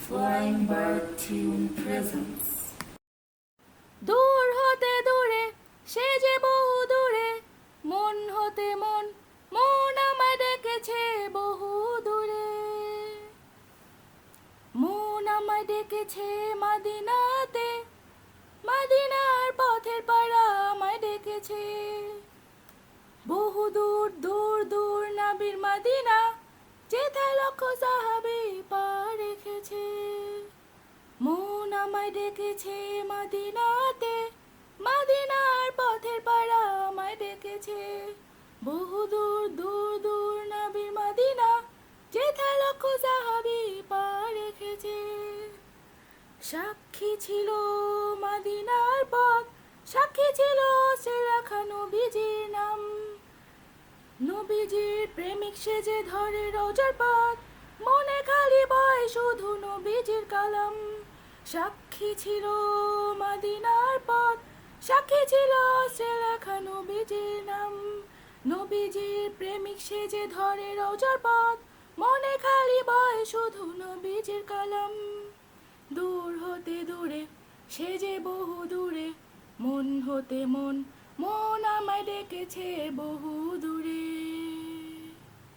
Flying Bird Tune presents. দূর হতে দূরে সে যে বহু দূরে মন হতে মন মন আমায় ডেকেছে বহু দূরে মন আমায় ডেকেছে মদিনাতে মদিনার পথের পাড়া আমায় ডেকেছে বহু দূর দূর দূর নবীর মদিনা যেথায় লক্ষ সাহাবী পা রেখেছে মন আমায় ডেকেছে মদিনাতে মদিনার পথের পাড়া আমায় ডেকেছে বহু দূর দূর দূর নবীর মদিনা যেথায় লক্ষ সাহাবী পা রেখেছে সাক্ষী ছিল মদিনার পথ সাক্ষী ছিল সে লেখা নবীজির নাম নবীজির প্রেমিক সেজে ধরে রোজার পথ মনে খালি বয় শুধু নবীজির কালাম সাক্ষী ছিল মদিনার পথ সাক্ষী ছিল সে লেখা নবীজির নাম নবীজির প্রেমিক সেজে ধরে রোজার পথ মনে খালি বয় শুধু নবীজির কালাম দূর হতে দূরে সে যে বহু দূরে মন হতে মন মন আমায় ডেকেছে বহু দূরে